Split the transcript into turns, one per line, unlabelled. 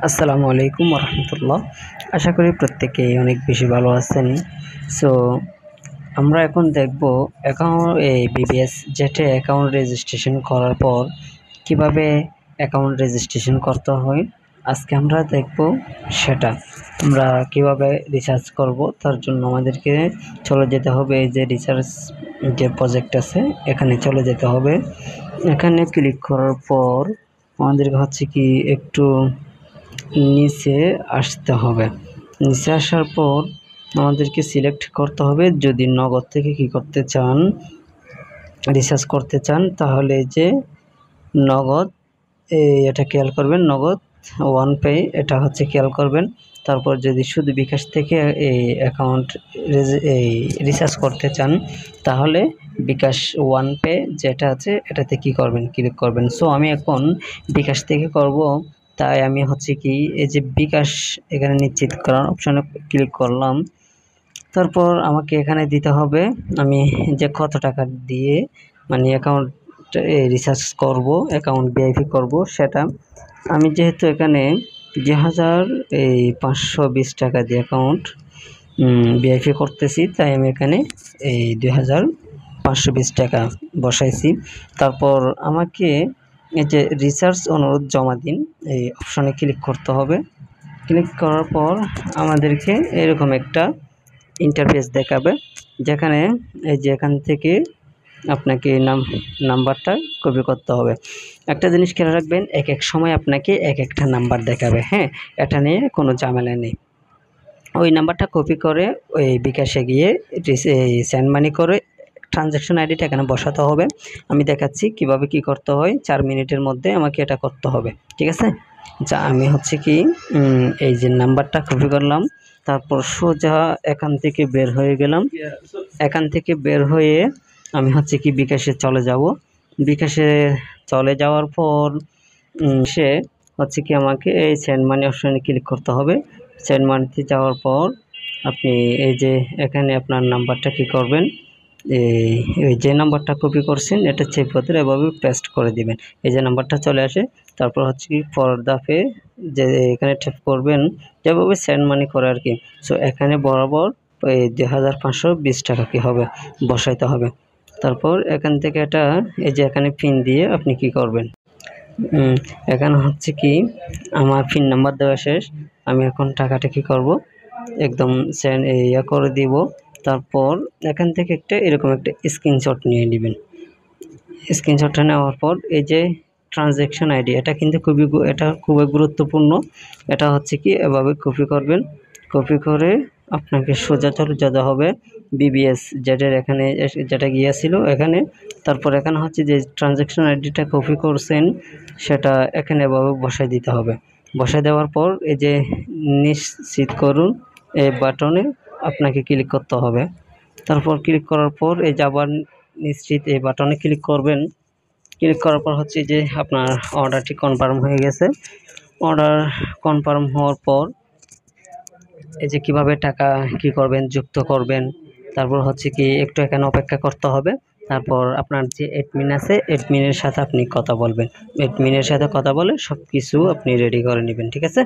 আসসালামু আলাইকুম রহমতুল্লাহ। আশা করি প্রত্যেকেই অনেক বেশি ভালো আছেন। সো আমরা এখন দেখব বিবিএস জেটে অ্যাকাউন্ট রেজিস্ট্রেশন করার পর কিভাবে অ্যাকাউন্ট রেজিস্ট্রেশন করতে হয়। আজকে আমরা দেখব সেটা আমরা কিভাবে রিচার্জ করব। তার জন্য আমাদেরকে চলে যেতে হবে এই যে রিচার্জ যে প্রজেক্ট আছে এখানে চলে যেতে হবে। এখানে ক্লিক করার পর আমাদেরকে হচ্ছে কি একটু নিচে আসতে হবে। নিচে আসার পর আমাদেরকে সিলেক্ট করতে হবে যদি নগদ থেকে কি করতে চান, রিচার্জ করতে চান, তাহলে যে নগদ এটা খেয়াল করবেন, নগদ ওয়ান পে এটা হচ্ছে খেয়াল করবেন। তারপর যদি শুধু বিকাশ থেকে এই অ্যাকাউন্ট এই রিচার্জ করতে চান তাহলে বিকাশ ওয়ান পে যেটা আছে এটাতে কি করবেন, ক্লিক করবেন। সো আমি এখন বিকাশ থেকে করব, তাই আমি হচ্ছে কি এই যে বিকাশ এখানে নিশ্চিত করার অপশানে ক্লিক করলাম। তারপর আমাকে এখানে দিতে হবে আমি যে কত টাকা দিয়ে মানে অ্যাকাউন্ট রিচার্জ করব, অ্যাকাউন্ট ভিআইপি করব সেটা। আমি যেহেতু এখানে 2520 টাকা দিয়ে অ্যাকাউন্ট ভিআইপি করতেছি, তাই আমি এখানে এই 2520 টাকা বসাইছি। তারপর আমাকে এই যে রিচার্জ অনুরোধ জমা দিন এই অপশানে ক্লিক করতে হবে। ক্লিক করার পর আমাদেরকে এরকম একটা ইন্টারফেস দেখাবে, যেখানে এই যে এখান থেকে আপনাকে নাম্বারটা কপি করতে হবে। একটা জিনিস খেয়াল রাখবেন, এক এক সময় আপনাকে এক একটা নাম্বার দেখাবে। হ্যাঁ, এটা নিয়ে কোনো ঝামেলা নেই। ওই নাম্বারটা কপি করে ওই বিকাশে গিয়ে সেন্ড মানি করে ট্রানজ্যাকশন আইডিটা এখানে বসাতে হবে। আমি দেখাচ্ছি কিভাবে কি করতে হয়, 4 মিনিটের মধ্যে আমাকে এটা করতে হবে, ঠিক আছে। যা আমি হচ্ছে কি এই যে নাম্বারটা কপি করলাম, তারপর সোজা এখান থেকে বের হয়ে গেলাম। এখান থেকে বের হয়ে আমি হচ্ছে কি বিকাশে চলে যাব। বিকাশে চলে যাওয়ার পর সে হচ্ছে কি আমাকে এই সেন্ড মানি অপশানে ক্লিক করতে হবে। সেন্ড মানিতে যাওয়ার পর আপনি এই যে এখানে আপনার নাম্বারটা কি করবেন, এই যে নাম্বারটা কপি করছেন এটা চেক করতে এভাবে পেস্ট করে দিবেন। এই যে নাম্বারটা চলে আসে, তারপর হচ্ছে কি পর্দাফে যে এখানে ট্যাপ করবেন যেভাবে সেন্ড মানি করে আর কি। সো এখানে বরাবর ওই 2520 টাকা কি হবে বসাইতে হবে। তারপর এখান থেকে এটা এই যে এখানে পিন দিয়ে আপনি কি করবেন, এখানে হচ্ছে কি আমার পিন নাম্বার দেওয়া শেষ। আমি এখন টাকাটা কি করব একদম সেন্ড করে দিব। তারপর এখান থেকে একটা এরকম একটা স্ক্রিনশট নিয়ে নেবেন। স্ক্রিনশটটা নেওয়ার পর এই যে ট্রানজ্যাকশন আইডি এটা কিন্তু খুবই গুরুত্বপূর্ণ। এটা হচ্ছে কি এভাবে কপি করবেন, কপি করে আপনাকে সোজা চলে যেতে হবে বিবিএস যেটার এখানে যেটা গিয়েছিল এখানে। তারপর এখানে হচ্ছে যে ট্রানজ্যাকশন আইডিটা কপি করছেন সেটা এখানে এভাবে বসাই দিতে হবে। বসাই দেওয়ার পর এই যে নিশ্চিত করুন এই বাটনে আপনাকে ক্লিক করতে হবে। তারপর ক্লিক করার পর এই যে আবার নিশ্চিত এই বাটনে ক্লিক করবেন। ক্লিক করার পর হচ্ছে যে আপনার অর্ডারটি কনফার্ম হয়ে গেছে। অর্ডার কনফার্ম হওয়ার পর এই যে কিভাবে টাকা কি করবেন, যুক্ত করবেন, তারপর হচ্ছে কি একটু এখানে অপেক্ষা করতে হবে। তারপর আপনার যে অ্যাডমিন আছে অ্যাডমিনের সাথে আপনি কথা বলবেন, অ্যাডমিনের সাথে কথা বলে সব কিছু আপনি রেডি করে নেবেন, ঠিক আছে।